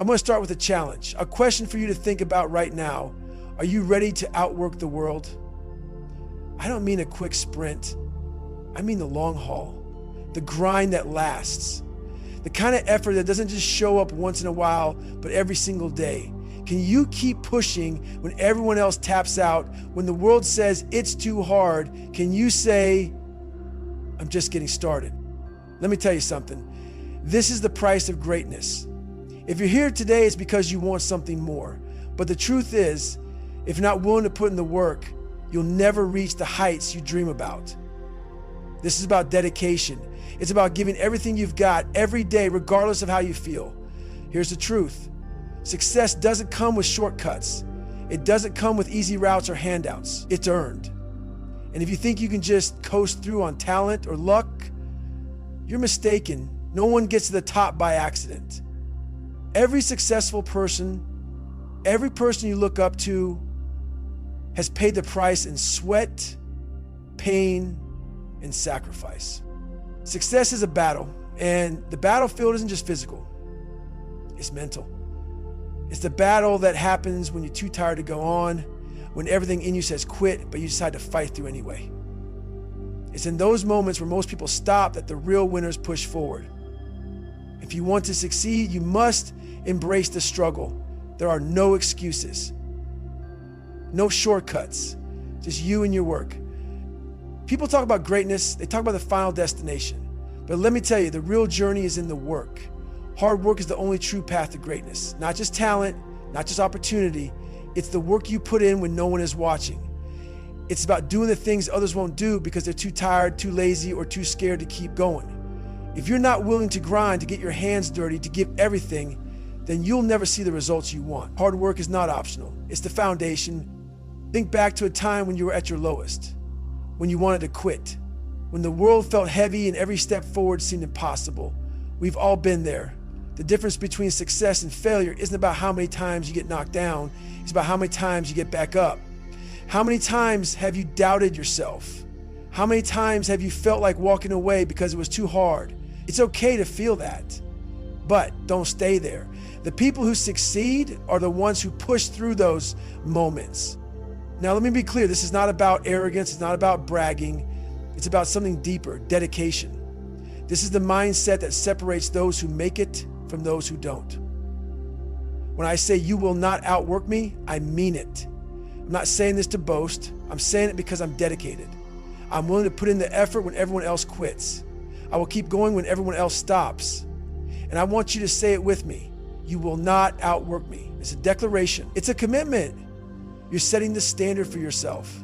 I'm going to start with a challenge, a question for you to think about right now. Are you ready to outwork the world? I don't mean a quick sprint. I mean the long haul, the grind that lasts, the kind of effort that doesn't just show up once in a while, but every single day. Can you keep pushing when everyone else taps out? When the world says it's too hard, can you say, I'm just getting started? Let me tell you something. This is the price of greatness. If you're here today, it's because you want something more. But the truth is, if you're not willing to put in the work, you'll never reach the heights you dream about. This is about dedication. It's about giving everything you've got every day, regardless of how you feel. Here's the truth. Success doesn't come with shortcuts. It doesn't come with easy routes or handouts. It's earned. And if you think you can just coast through on talent or luck, you're mistaken. No one gets to the top by accident. Every successful person, every person you look up to, has paid the price in sweat, pain, and sacrifice. Success is a battle, and the battlefield isn't just physical, it's mental. It's the battle that happens when you're too tired to go on, when everything in you says quit, but you decide to fight through anyway. It's in those moments where most people stop that the real winners push forward. If you want to succeed, you must embrace the struggle. There are no excuses, no shortcuts, just you and your work. People talk about greatness, they talk about the final destination. But let me tell you, the real journey is in the work. Hard work is the only true path to greatness. Not just talent, not just opportunity. It's the work you put in when no one is watching. It's about doing the things others won't do because they're too tired, too lazy, or too scared to keep going. If you're not willing to grind, to get your hands dirty, to give everything, then you'll never see the results you want. Hard work is not optional. It's the foundation. Think back to a time when you were at your lowest, when you wanted to quit, when the world felt heavy and every step forward seemed impossible. We've all been there. The difference between success and failure isn't about how many times you get knocked down. It's about how many times you get back up. How many times have you doubted yourself? How many times have you felt like walking away because it was too hard? It's okay to feel that, but don't stay there. The people who succeed are the ones who push through those moments. Now, let me be clear. This is not about arrogance. It's not about bragging. It's about something deeper, dedication. This is the mindset that separates those who make it from those who don't. When I say you will not outwork me, I mean it. I'm not saying this to boast. I'm saying it because I'm dedicated. I'm willing to put in the effort when everyone else quits. I will keep going when everyone else stops. And I want you to say it with me. You will not outwork me. It's a declaration. It's a commitment. You're setting the standard for yourself.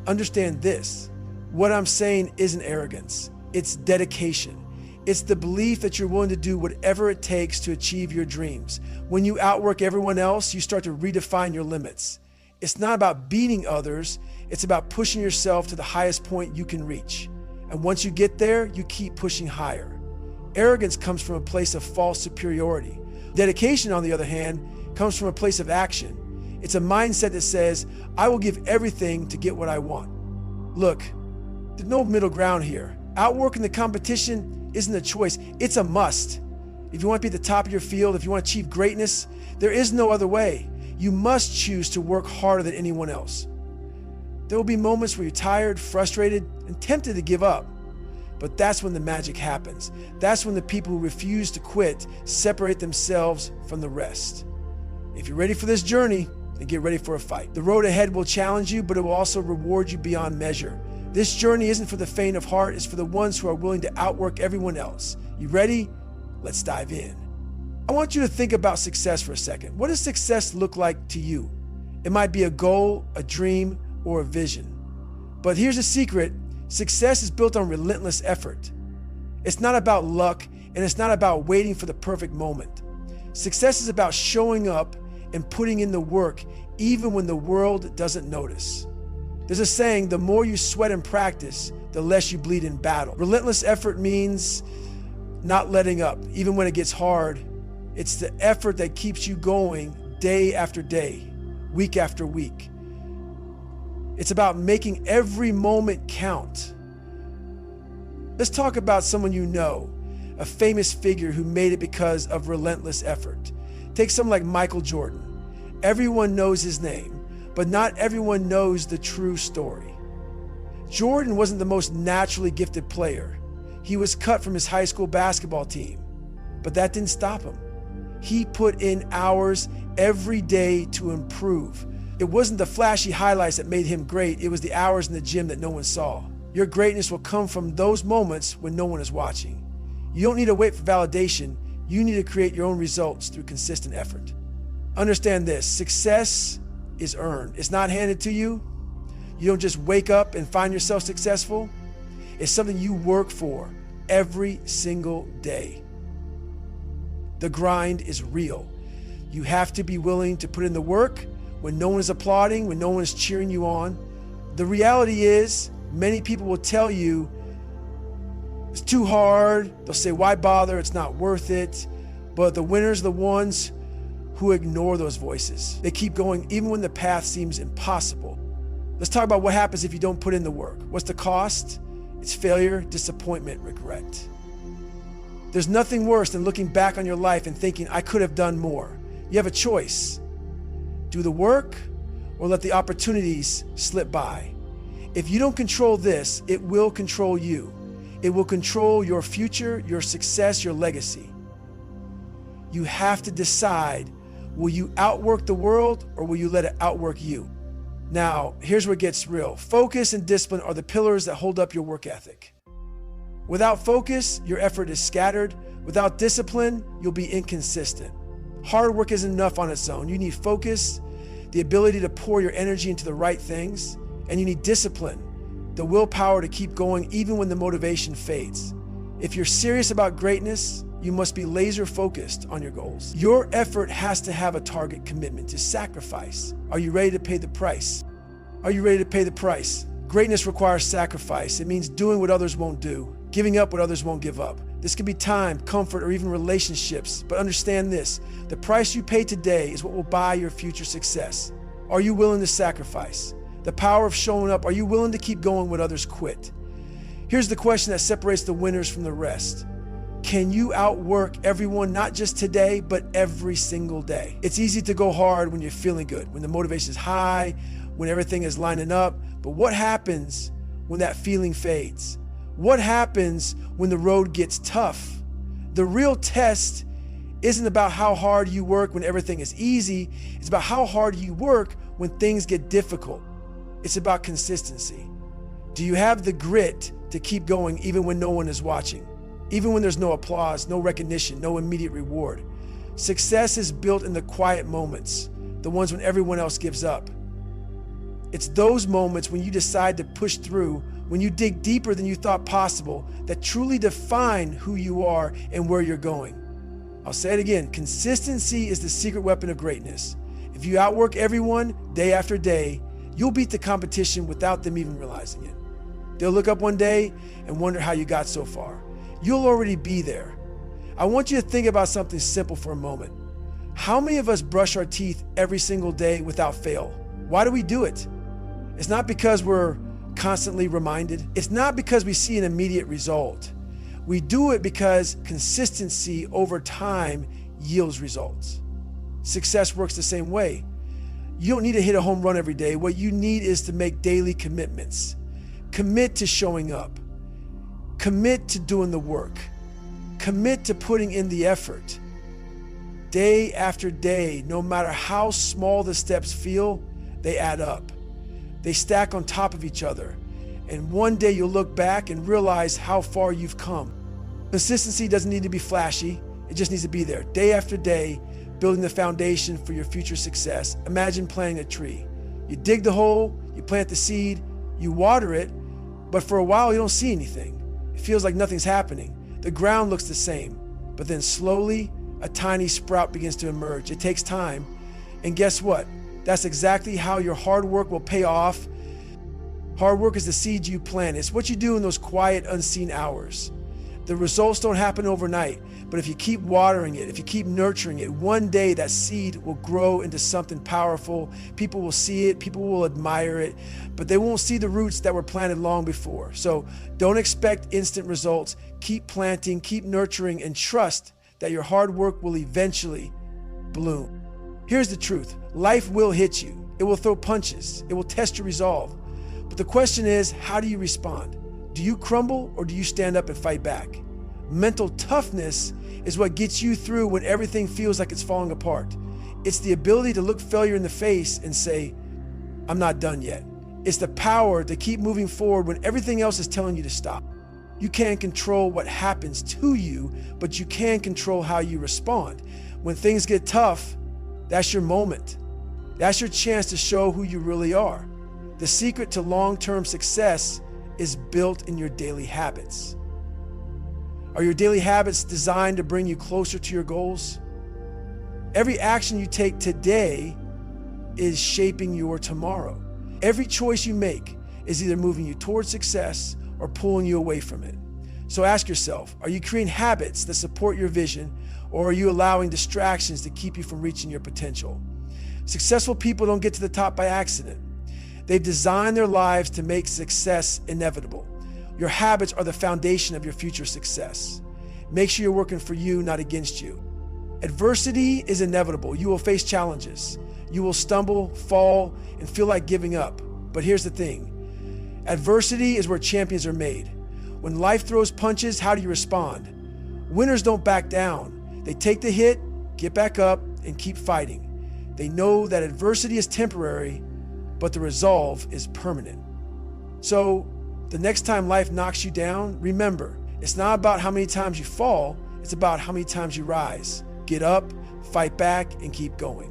Understand this. What I'm saying isn't arrogance. It's dedication. It's the belief that you're willing to do whatever it takes to achieve your dreams. When you outwork everyone else, you start to redefine your limits. It's not about beating others. It's about pushing yourself to the highest point you can reach. And once you get there, you keep pushing higher. Arrogance comes from a place of false superiority. Dedication, on the other hand, comes from a place of action. It's a mindset that says, I will give everything to get what I want. Look, there's no middle ground here. Outworking the competition isn't a choice, it's a must. If you want to be at the top of your field, if you want to achieve greatness, there is no other way. You must choose to work harder than anyone else. There will be moments where you're tired, frustrated, and tempted to give up. But that's when the magic happens. That's when the people who refuse to quit separate themselves from the rest. If you're ready for this journey, then get ready for a fight. The road ahead will challenge you, but it will also reward you beyond measure. This journey isn't for the faint of heart, it's for the ones who are willing to outwork everyone else. You ready? Let's dive in. I want you to think about success for a second. What does success look like to you? It might be a goal, a dream, or a vision. But here's a secret. Success is built on relentless effort. It's not about luck, and it's not about waiting for the perfect moment. Success is about showing up and putting in the work even when the world doesn't notice. There's a saying, the more you sweat and practice, the less you bleed in battle. Relentless effort means not letting up, even when it gets hard. It's the effort that keeps you going day after day, week after week. It's about making every moment count. Let's talk about someone you know, a famous figure who made it because of relentless effort. Take someone like Michael Jordan. Everyone knows his name, but not everyone knows the true story. Jordan wasn't the most naturally gifted player. He was cut from his high school basketball team, but that didn't stop him. He put in hours every day to improve. It wasn't the flashy highlights that made him great. It was the hours in the gym that no one saw. Your greatness will come from those moments when no one is watching. You don't need to wait for validation. You need to create your own results through consistent effort. Understand this, success is earned. It's not handed to you. You don't just wake up and find yourself successful. It's something you work for every single day. The grind is real. You have to be willing to put in the work when no one is applauding, when no one is cheering you on. The reality is, many people will tell you it's too hard. They'll say, why bother? It's not worth it. But the winners are the ones who ignore those voices. They keep going even when the path seems impossible. Let's talk about what happens if you don't put in the work. What's the cost? It's failure, disappointment, regret. There's nothing worse than looking back on your life and thinking, I could have done more. You have a choice. Do the work or let the opportunities slip by. If you don't control this, it will control you. It will control your future, your success, your legacy. You have to decide, will you outwork the world or will you let it outwork you? Now, here's where it gets real. Focus and discipline are the pillars that hold up your work ethic. Without focus, your effort is scattered. Without discipline, you'll be inconsistent. Hard work isn't enough on its own. You need focus, the ability to pour your energy into the right things, and you need discipline, the willpower to keep going even when the motivation fades. If you're serious about greatness, you must be laser focused on your goals. Your effort has to have a target commitment to sacrifice. Are you ready to pay the price? Are you ready to pay the price? Greatness requires sacrifice. It means doing what others won't do, giving up what others won't give up. This could be time, comfort, or even relationships. But understand this, the price you pay today is what will buy your future success. Are you willing to sacrifice? The power of showing up. Are you willing to keep going when others quit? Here's the question that separates the winners from the rest. Can you outwork everyone, not just today, but every single day? It's easy to go hard when you're feeling good, when the motivation is high, when everything is lining up. But what happens when that feeling fades? What happens when the road gets tough? The real test isn't about how hard you work when everything is easy. It's about how hard you work when things get difficult. It's about consistency. Do you have the grit to keep going even when no one is watching? Even when there's no applause, no recognition, no immediate reward? Success is built in the quiet moments, the ones when everyone else gives up. It's those moments when you decide to push through, when you dig deeper than you thought possible, that truly define who you are and where you're going. I'll say it again, consistency is the secret weapon of greatness. If you outwork everyone day after day, you'll beat the competition without them even realizing it. They'll look up one day and wonder how you got so far. You'll already be there. I want you to think about something simple for a moment. How many of us brush our teeth every single day without fail? Why do we do it? It's not because we're constantly reminded. It's not because we see an immediate result. We do it because consistency over time yields results. Success works the same way. You don't need to hit a home run every day. What you need is to make daily commitments. Commit to showing up. Commit to doing the work. Commit to putting in the effort. Day after day, no matter how small the steps feel, they add up. They stack on top of each other. And one day you'll look back and realize how far you've come. Consistency doesn't need to be flashy. It just needs to be there, day after day, building the foundation for your future success. Imagine planting a tree. You dig the hole, you plant the seed, you water it, but for a while you don't see anything. It feels like nothing's happening. The ground looks the same, but then slowly a tiny sprout begins to emerge. It takes time, and guess what? That's exactly how your hard work will pay off. Hard work is the seed you plant. It's what you do in those quiet, unseen hours. The results don't happen overnight, but if you keep watering it, if you keep nurturing it, one day that seed will grow into something powerful. People will see it, people will admire it, but they won't see the roots that were planted long before. So don't expect instant results. Keep planting, keep nurturing, and trust that your hard work will eventually bloom. Here's the truth. Life will hit you. It will throw punches. It will test your resolve. But the question is, how do you respond? Do you crumble or do you stand up and fight back? Mental toughness is what gets you through when everything feels like it's falling apart. It's the ability to look failure in the face and say, I'm not done yet. It's the power to keep moving forward when everything else is telling you to stop. You can't control what happens to you, but you can control how you respond. When things get tough, that's your moment. That's your chance to show who you really are. The secret to long-term success is built in your daily habits. Are your daily habits designed to bring you closer to your goals? Every action you take today is shaping your tomorrow. Every choice you make is either moving you towards success or pulling you away from it. So ask yourself, are you creating habits that support your vision, or are you allowing distractions to keep you from reaching your potential? Successful people don't get to the top by accident. They've designed their lives to make success inevitable. Your habits are the foundation of your future success. Make sure you're working for you, not against you. Adversity is inevitable. You will face challenges. You will stumble, fall, and feel like giving up. But here's the thing. Adversity is where champions are made. When life throws punches, how do you respond? Winners don't back down. They take the hit, get back up, and keep fighting. They know that adversity is temporary, but the resolve is permanent. So, the next time life knocks you down, remember, it's not about how many times you fall, it's about how many times you rise. Get up, fight back, and keep going.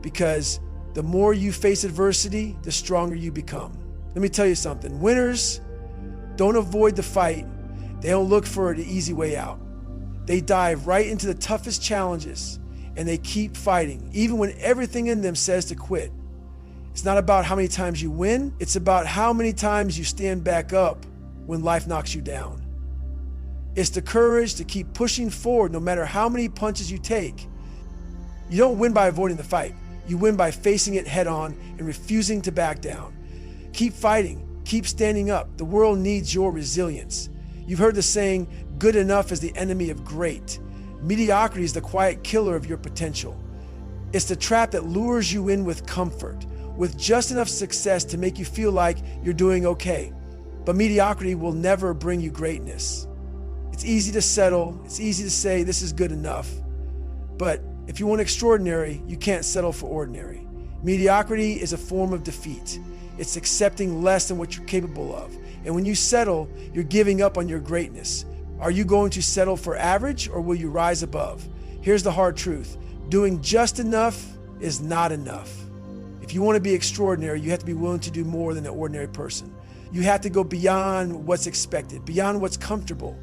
Because the more you face adversity, the stronger you become. Let me tell you something. Winners don't avoid the fight. They don't look for the easy way out. They dive right into the toughest challenges, and they keep fighting, even when everything in them says to quit. It's not about how many times you win. It's about how many times you stand back up when life knocks you down. It's the courage to keep pushing forward no matter how many punches you take. You don't win by avoiding the fight. You win by facing it head on and refusing to back down. Keep fighting. Keep standing up. The world needs your resilience. You've heard the saying, good enough is the enemy of great. Mediocrity is the quiet killer of your potential. It's the trap that lures you in with comfort, with just enough success to make you feel like you're doing okay. But mediocrity will never bring you greatness. It's easy to settle. It's easy to say this is good enough. But if you want extraordinary, you can't settle for ordinary. Mediocrity is a form of defeat. It's accepting less than what you're capable of. And when you settle, you're giving up on your greatness. Are you going to settle for average, or will you rise above? Here's the hard truth. Doing just enough is not enough. If you want to be extraordinary, you have to be willing to do more than an ordinary person. You have to go beyond what's expected, beyond what's comfortable.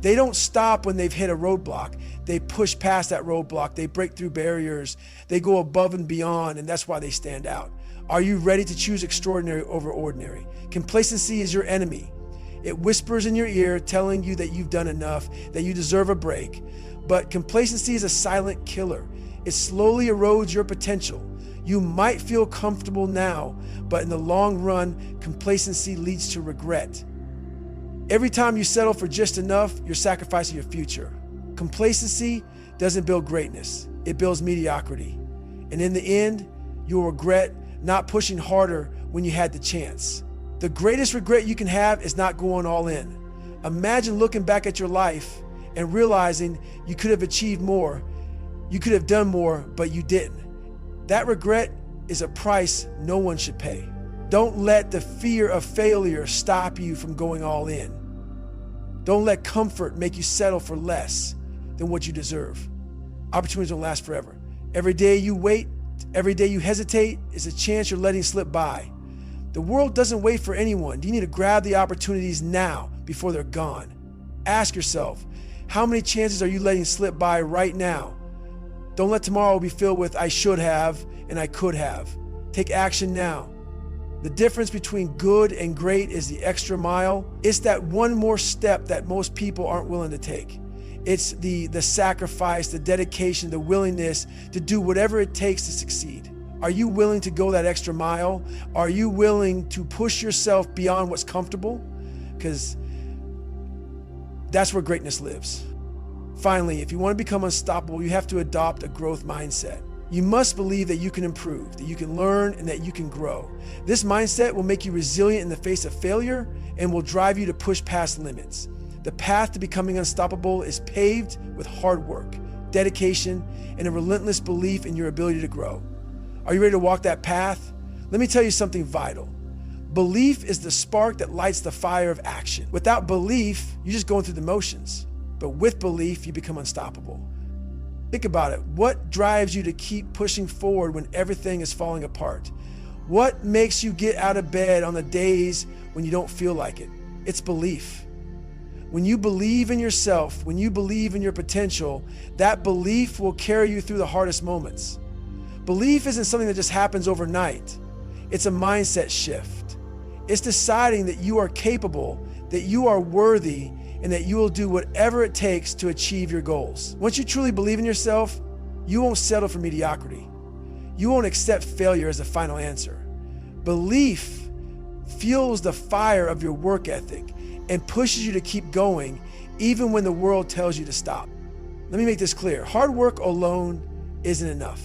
They don't stop when they've hit a roadblock. They push past that roadblock. They break through barriers. They go above and beyond, and that's why they stand out. Are you ready to choose extraordinary over ordinary? Complacency is your enemy. It whispers in your ear telling you that you've done enough, that you deserve a break. But complacency is a silent killer. It slowly erodes your potential. You might feel comfortable now, but in the long run, complacency leads to regret. Every time you settle for just enough, you're sacrificing your future. Complacency doesn't build greatness. It builds mediocrity. And in the end, you'll regret not pushing harder when you had the chance. The greatest regret you can have is not going all in. Imagine looking back at your life and realizing you could have achieved more, you could have done more, but you didn't. That regret is a price no one should pay. Don't let the fear of failure stop you from going all in. Don't let comfort make you settle for less than what you deserve. Opportunities don't last forever. Every day you wait, every day you hesitate is a chance you're letting slip by. The world doesn't wait for anyone. You need to grab the opportunities now before they're gone. Ask yourself, how many chances are you letting slip by right now? Don't let tomorrow be filled with I should have and I could have. Take action now. The difference between good and great is the extra mile. It's that one more step that most people aren't willing to take. It's the sacrifice, the dedication, the willingness to do whatever it takes to succeed. Are you willing to go that extra mile? Are you willing to push yourself beyond what's comfortable? Because that's where greatness lives. Finally, if you want to become unstoppable, you have to adopt a growth mindset. You must believe that you can improve, that you can learn, and that you can grow. This mindset will make you resilient in the face of failure and will drive you to push past limits. The path to becoming unstoppable is paved with hard work, dedication, and a relentless belief in your ability to grow. Are you ready to walk that path? Let me tell you something vital. Belief is the spark that lights the fire of action. Without belief, you're just going through the motions. But with belief, you become unstoppable. Think about it. What drives you to keep pushing forward when everything is falling apart? What makes you get out of bed on the days when you don't feel like it? It's belief. When you believe in yourself, when you believe in your potential, that belief will carry you through the hardest moments. Belief isn't something that just happens overnight. It's a mindset shift. It's deciding that you are capable, that you are worthy, and that you will do whatever it takes to achieve your goals. Once you truly believe in yourself, you won't settle for mediocrity. You won't accept failure as the final answer. Belief fuels the fire of your work ethic and pushes you to keep going even when the world tells you to stop. Let me make this clear. Hard work alone isn't enough.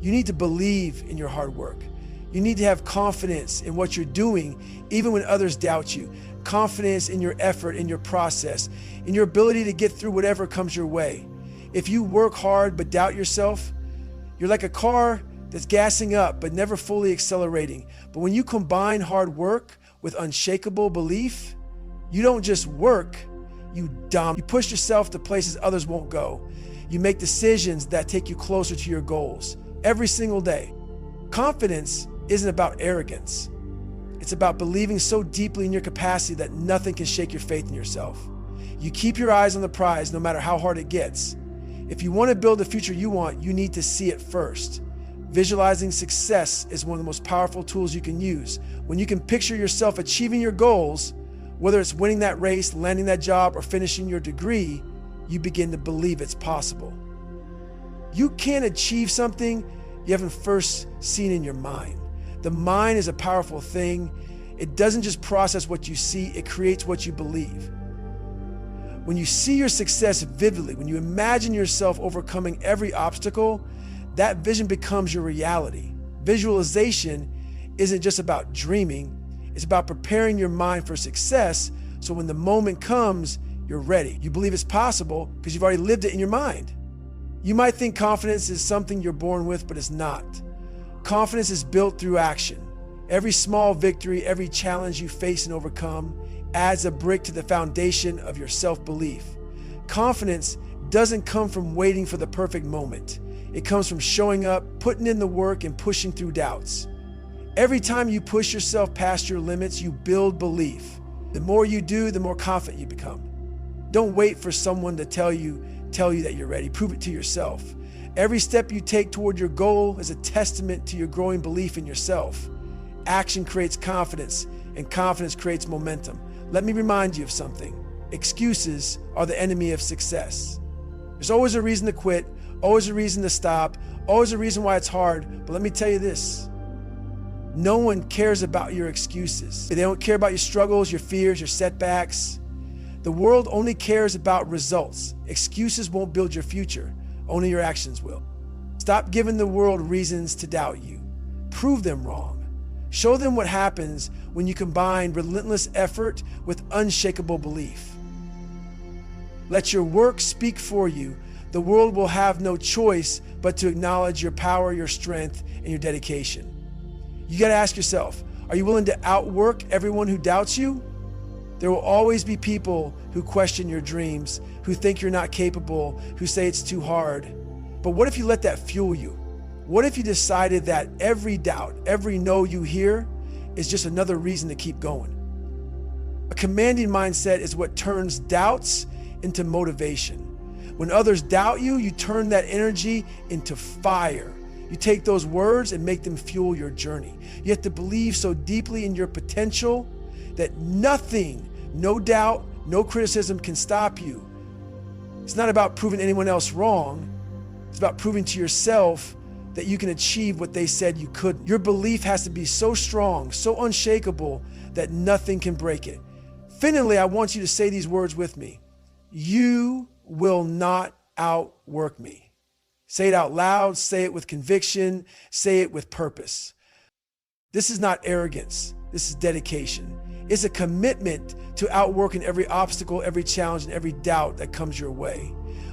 You need to believe in your hard work. You need to have confidence in what you're doing even when others doubt you. Confidence in your effort, in your process, in your ability to get through whatever comes your way. If you work hard but doubt yourself, you're like a car that's gassing up but never fully accelerating. But when you combine hard work with unshakable belief, you don't just work, you dominate. You push yourself to places others won't go. You make decisions that take you closer to your goals every single day. Confidence isn't about arrogance. It's about believing so deeply in your capacity that nothing can shake your faith in yourself. You keep your eyes on the prize no matter how hard it gets. If you want to build the future you want, you need to see it first. Visualizing success is one of the most powerful tools you can use. When you can picture yourself achieving your goals, whether it's winning that race, landing that job, or finishing your degree, you begin to believe it's possible. You can't achieve something you haven't first seen in your mind. The mind is a powerful thing. It doesn't just process what you see, it creates what you believe. When you see your success vividly, when you imagine yourself overcoming every obstacle, that vision becomes your reality. Visualization isn't just about dreaming, it's about preparing your mind for success so when the moment comes, you're ready. You believe it's possible because you've already lived it in your mind. You might think confidence is something you're born with, but it's not. Confidence is built through action. Every small victory, every challenge you face and overcome adds a brick to the foundation of your self-belief. Confidence doesn't come from waiting for the perfect moment. It comes from showing up, putting in the work, and pushing through doubts. Every time you push yourself past your limits, you build belief. The more you do, the more confident you become. Don't wait for someone to tell you that you're ready. Prove it to yourself. Every step you take toward your goal is a testament to your growing belief in yourself. Action creates confidence, and confidence creates momentum. Let me remind you of something. Excuses are the enemy of success. There's always a reason to quit, always a reason to stop, always a reason why it's hard. But let me tell you this. No one cares about your excuses. They don't care about your struggles, your fears, your setbacks. The world only cares about results. Excuses won't build your future. Only your actions will. Stop giving the world reasons to doubt you. Prove them wrong. Show them what happens when you combine relentless effort with unshakable belief. Let your work speak for you. The world will have no choice but to acknowledge your power, your strength, and your dedication. You got to ask yourself, are you willing to outwork everyone who doubts you? There will always be people who question your dreams, who think you're not capable, who say it's too hard. But what if you let that fuel you? What if you decided that every doubt, every no you hear is just another reason to keep going? A commanding mindset is what turns doubts into motivation. When others doubt you, you turn that energy into fire. You take those words and make them fuel your journey. You have to believe so deeply in your potential that nothing, no doubt, no criticism can stop you. It's not about proving anyone else wrong. It's about proving to yourself that you can achieve what they said you couldn't. Your belief has to be so strong, so unshakable that nothing can break it. Finally, I want you to say these words with me. You will not outwork me. Say it out loud, say it with conviction, say it with purpose. This is not arrogance, this is dedication. It's a commitment to outworking every obstacle, every challenge, and every doubt that comes your way.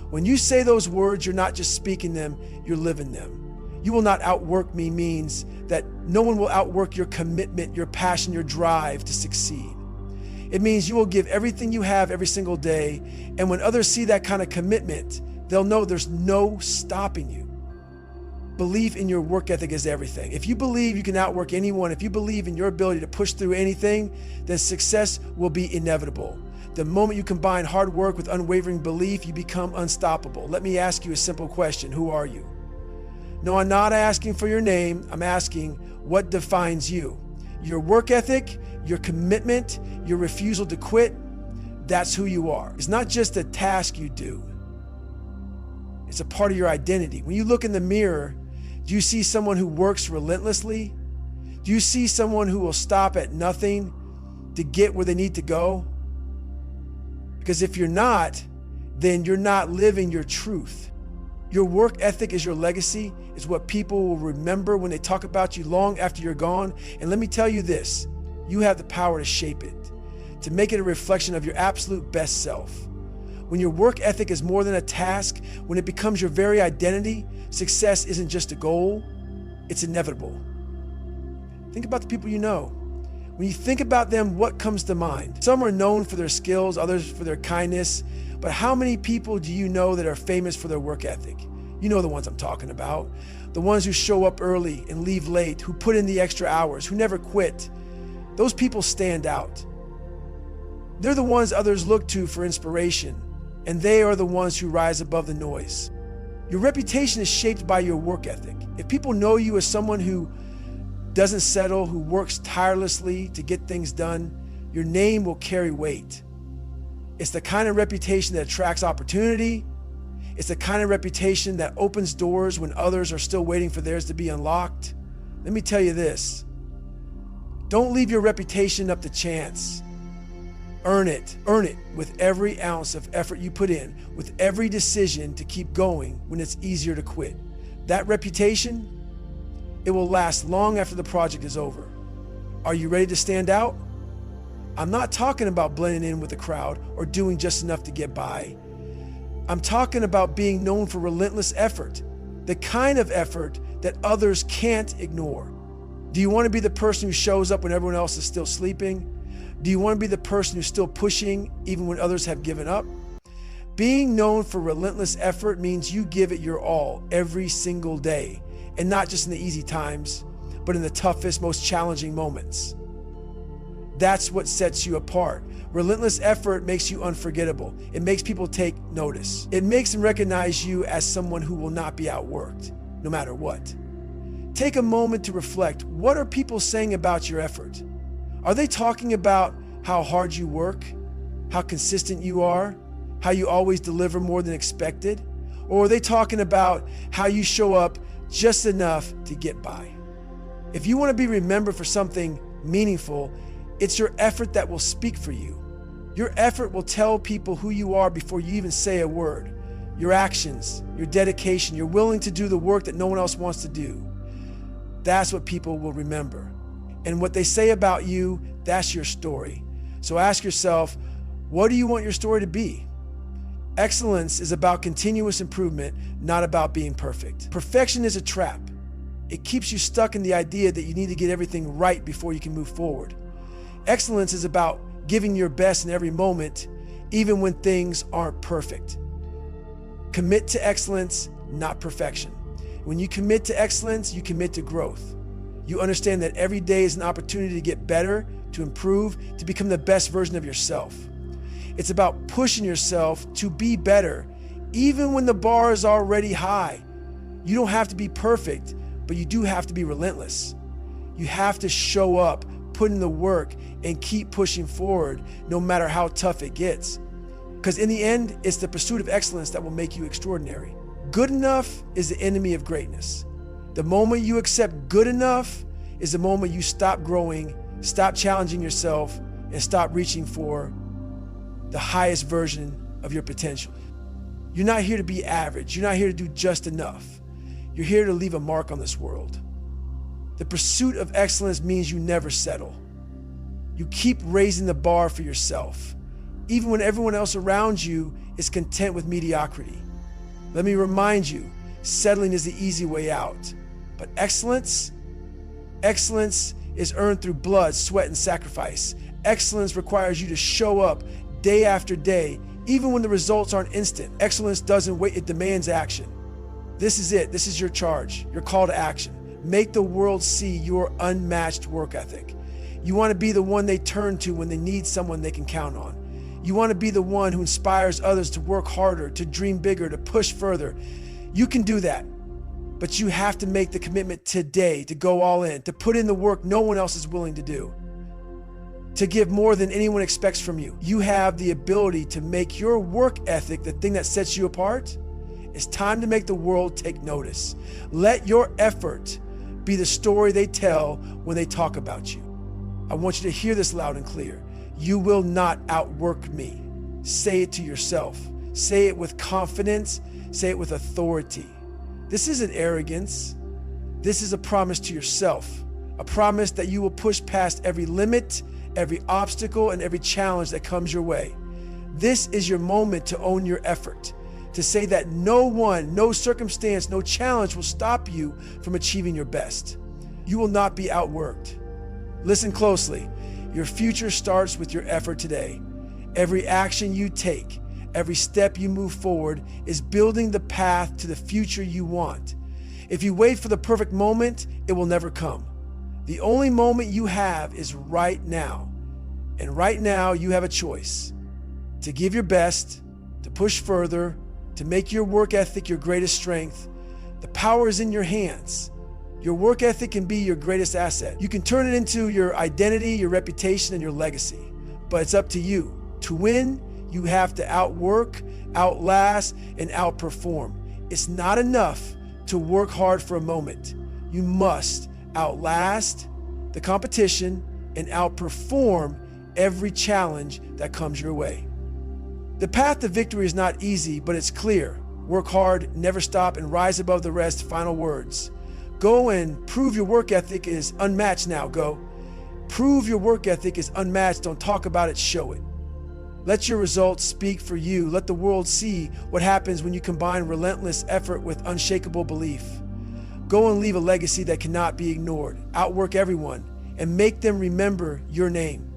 When you say those words, you're not just speaking them, you're living them. You will not outwork me means that no one will outwork your commitment, your passion, your drive to succeed. It means you will give everything you have every single day, and when others see that kind of commitment, they'll know there's no stopping you. Belief in your work ethic is everything. If you believe you can outwork anyone, if you believe in your ability to push through anything, then success will be inevitable. The moment you combine hard work with unwavering belief, you become unstoppable. Let me ask you a simple question. Who are you? No, I'm not asking for your name. I'm asking what defines you. Your work ethic, your commitment, your refusal to quit, that's who you are. It's not just a task you do. It's a part of your identity. When you look in the mirror, do you see someone who works relentlessly? Do you see someone who will stop at nothing to get where they need to go? Because if you're not, then you're not living your truth. Your work ethic is your legacy. It's what people will remember when they talk about you long after you're gone. And let me tell you this, you have the power to shape it, to make it a reflection of your absolute best self. When your work ethic is more than a task, when it becomes your very identity, success isn't just a goal, it's inevitable. Think about the people you know. When you think about them, what comes to mind? Some are known for their skills, others for their kindness, but how many people do you know that are famous for their work ethic? You know the ones I'm talking about. The ones who show up early and leave late, who put in the extra hours, who never quit. Those people stand out. They're the ones others look to for inspiration, and they are the ones who rise above the noise. Your reputation is shaped by your work ethic. If people know you as someone who doesn't settle, who works tirelessly to get things done, your name will carry weight. It's the kind of reputation that attracts opportunity. It's the kind of reputation that opens doors when others are still waiting for theirs to be unlocked. Let me tell you this. Don't leave your reputation up to chance. Earn it with every ounce of effort you put in, with every decision to keep going when it's easier to quit. That reputation, it will last long after the project is over. Are you ready to stand out? I'm not talking about blending in with the crowd or doing just enough to get by. I'm talking about being known for relentless effort, the kind of effort that others can't ignore. Do you want to be the person who shows up when everyone else is still sleeping? Do you want to be the person who's still pushing even when others have given up? Being known for relentless effort means you give it your all every single day, and not just in the easy times, but in the toughest, most challenging moments. That's what sets you apart. Relentless effort makes you unforgettable. It makes people take notice. It makes them recognize you as someone who will not be outworked, no matter what. Take a moment to reflect. What are people saying about your effort? Are they talking about how hard you work, how consistent you are, how you always deliver more than expected? Or are they talking about how you show up just enough to get by? If you want to be remembered for something meaningful, it's your effort that will speak for you. Your effort will tell people who you are before you even say a word. Your actions, your dedication, you're willing to do the work that no one else wants to do. That's what people will remember. And what they say about you, that's your story. So ask yourself, what do you want your story to be? Excellence is about continuous improvement, not about being perfect. Perfection is a trap. It keeps you stuck in the idea that you need to get everything right before you can move forward. Excellence is about giving your best in every moment, even when things aren't perfect. Commit to excellence, not perfection. When you commit to excellence, you commit to growth. You understand that every day is an opportunity to get better, to improve, to become the best version of yourself. It's about pushing yourself to be better, even when the bar is already high. You don't have to be perfect, but you do have to be relentless. You have to show up, put in the work, and keep pushing forward no matter how tough it gets. Because in the end, it's the pursuit of excellence that will make you extraordinary. Good enough is the enemy of greatness. The moment you accept good enough is the moment you stop growing, stop challenging yourself, and stop reaching for the highest version of your potential. You're not here to be average. You're not here to do just enough. You're here to leave a mark on this world. The pursuit of excellence means you never settle. You keep raising the bar for yourself, even when everyone else around you is content with mediocrity. Let me remind you, settling is the easy way out. But excellence is earned through blood, sweat, and sacrifice. Excellence requires you to show up day after day, even when the results aren't instant. Excellence doesn't wait, it demands action. This is it. This is your charge, your call to action. Make the world see your unmatched work ethic. You want to be the one they turn to when they need someone they can count on. You want to be the one who inspires others to work harder, to dream bigger, to push further. You can do that, but you have to make the commitment today to go all in, to put in the work no one else is willing to do, to give more than anyone expects from you. You have the ability to make your work ethic the thing that sets you apart. It's time to make the world take notice. Let your effort be the story they tell when they talk about you. I want you to hear this loud and clear. You will not outwork me. Say it to yourself. Say it with confidence. Say it with authority. This isn't arrogance. This is a promise to yourself, a promise that you will push past every limit, every obstacle, and every challenge that comes your way. This is your moment to own your effort, to say that no one, no circumstance, no challenge will stop you from achieving your best. You will not be outworked. Listen closely. Your future starts with your effort today. Every action you take, every step you move forward is building the path to the future you want. If you wait for the perfect moment, it will never come. The only moment you have is right now. And right now you have a choice to give your best, to push further, to make your work ethic your greatest strength. The power is in your hands. Your work ethic can be your greatest asset. You can turn it into your identity, your reputation, and your legacy. But it's up to you. To win, you have to outwork, outlast, and outperform. It's not enough to work hard for a moment. You must outlast the competition and outperform every challenge that comes your way. The path to victory is not easy, but it's clear. Work hard, never stop, and rise above the rest. Final words. Go and prove your work ethic is unmatched now. Go. Prove your work ethic is unmatched. Don't talk about it, show it. Let your results speak for you. Let the world see what happens when you combine relentless effort with unshakable belief. Go and leave a legacy that cannot be ignored. Outwork everyone and make them remember your name.